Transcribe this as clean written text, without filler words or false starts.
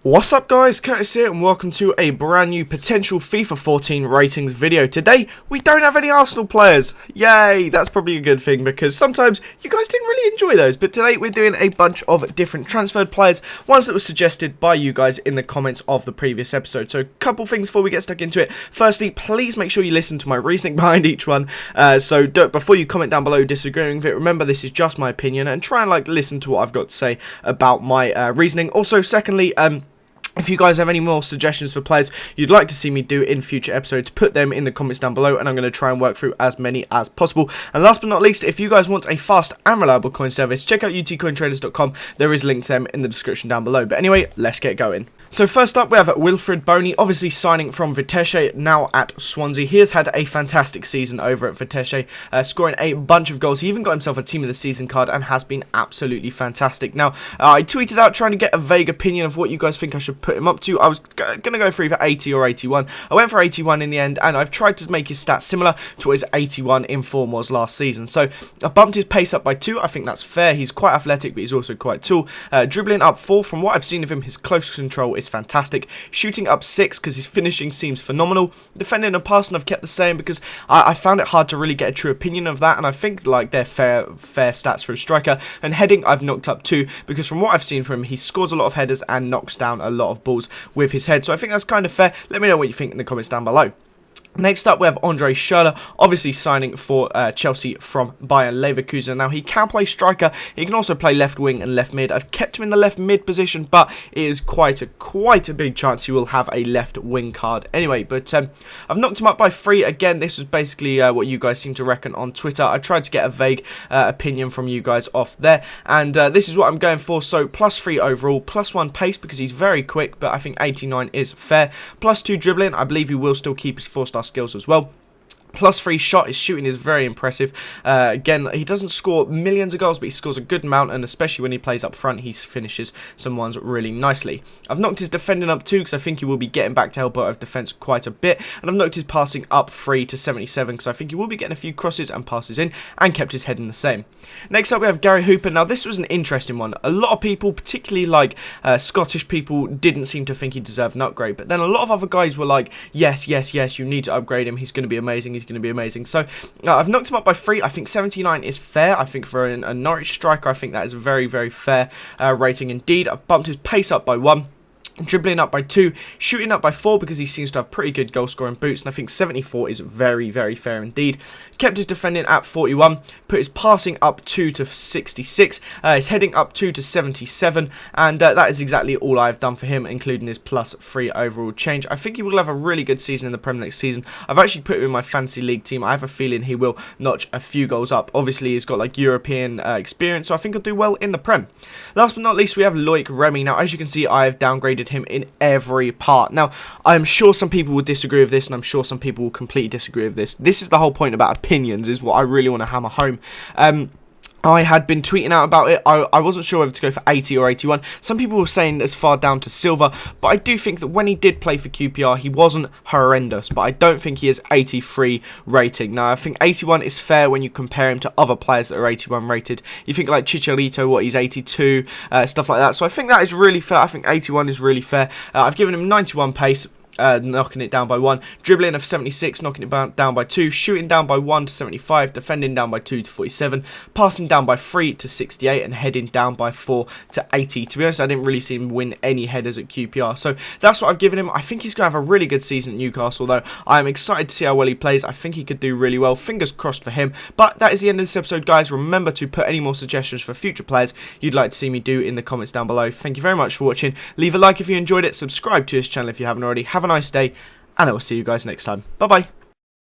What's up guys, Curtis here and welcome to a brand new Potential FIFA 14 ratings video. Today, we don't have any Arsenal players. Yay, that's probably a good thing because sometimes you guys didn't really enjoy those. But today we're doing a bunch of different transferred players, ones that were suggested by you guys in the comments of the previous episode. So a couple things before we get stuck into it. Firstly, please make sure you listen to my reasoning behind each one. Before you comment down below disagreeing with it, remember this is just my opinion and try and listen to what I've got to say about my reasoning. Also, secondly, if you guys have any more suggestions for players you'd like to see me do in future episodes, put them in the comments down below and I'm going to try and work through as many as possible. And last but not least, if you guys want a fast and reliable coin service, check out utcointraders.com. There is links to them in the description down below. But anyway, let's get going. So first up we have Wilfried Bony, obviously signing from Vitesse, now at Swansea. He has had a fantastic season over at Vitesse, scoring a bunch of goals. He even got himself a Team of the Season card and has been absolutely fantastic. Now, I tweeted out trying to get a vague opinion of what you guys think I should put him up to. I was going to go for either 80 or 81. I went for 81 in the end, and I've tried to make his stats similar to what his 81 in form was last season. So I've bumped his pace up by 2. I think that's fair. He's quite athletic, but he's also quite tall. Dribbling up 4. From what I've seen of him, his close control is fantastic. Shooting up 6 because his finishing seems phenomenal. Defending and passing I've kept the same because I found it hard to really get a true opinion of that, and I think they're fair stats for a striker. And heading I've knocked up 2 because from what I've seen from him, he scores a lot of headers and knocks down a lot of balls with his head. So I think that's kind of fair. Let me know what you think in the comments down below. Next up, we have Schurrle, obviously signing for Chelsea from Bayern Leverkusen. Now, he can play striker. He can also play left wing and left mid. I've kept him in the left mid position, but it is quite a big chance he will have a left wing card anyway. But I've knocked him up by 3. Again, this was basically what you guys seem to reckon on Twitter. I tried to get a vague opinion from you guys off there, and this is what I'm going for. So, +3 overall, +1 pace because he's very quick, but I think 89 is fair. +2 dribbling. I believe he will still keep his 4-star skills as well. +3 shot. His shooting is very impressive. Again, he doesn't score millions of goals, but he scores a good amount, and especially when he plays up front, he finishes some ones really nicely. I've knocked his defending up 2 because I think he will be getting back to help out of defence quite a bit, and I've knocked his passing up 3 to 77 because I think he will be getting a few crosses and passes in, and kept his head in the same. Next up, we have Hooper. Now, this was an interesting one. A lot of people, particularly Scottish people, didn't seem to think he deserved an upgrade, but then a lot of other guys were like, yes, you need to upgrade him. He's going to be amazing. He's going to be amazing. So I've knocked him up by 3. I think 79 is fair. I think for a Norwich striker, I think that is a very, very fair rating indeed. I've bumped his pace up by 1. Dribbling up by 2, shooting up by 4 because he seems to have pretty good goal scoring boots, and I think 74 is very, very fair indeed. Kept his defending at 41, put his passing up 2 to 66, his heading up 2 to 77, and that is exactly all I've done for him, including his +3 overall change. I think he will have a really good season in the Premier next season. I've actually put him in my fantasy league team. I have a feeling he will notch a few goals up. Obviously, he's got European experience, so I think he'll do well in the Prem. Last but not least, we have Remy. Now, as you can see, I have downgraded him in every part. Now, I'm sure some people will disagree with this, and I'm sure some people will completely disagree with this. This is the whole point about opinions, is what I really want to hammer home. I had been tweeting out about it. I wasn't sure whether to go for 80 or 81. Some people were saying as far down to silver, but I do think that when he did play for QPR, he wasn't horrendous, but I don't think he is 83 rating. Now, I think 81 is fair when you compare him to other players that are 81 rated. You think like Chicharito, he's 82, stuff like that. So I think that is really fair. I think 81 is really fair. I've given him 91 pace. Knocking it down by 1, dribbling of 76, knocking it down by 2, shooting down by 1 to 75, defending down by 2 to 47, passing down by 3 to 68, and heading down by 4 to 80. To be honest, I didn't really see him win any headers at QPR, so that's what I've given him. I think he's going to have a really good season at Newcastle, though. I am excited to see how well he plays. I think he could do really well. Fingers crossed for him. But that is the end of this episode, guys. Remember to put any more suggestions for future players you'd like to see me do in the comments down below. Thank you very much for watching. Leave a like if you enjoyed it. Subscribe to this channel if you haven't already. Have a nice day, and I will see you guys next time. Bye-bye.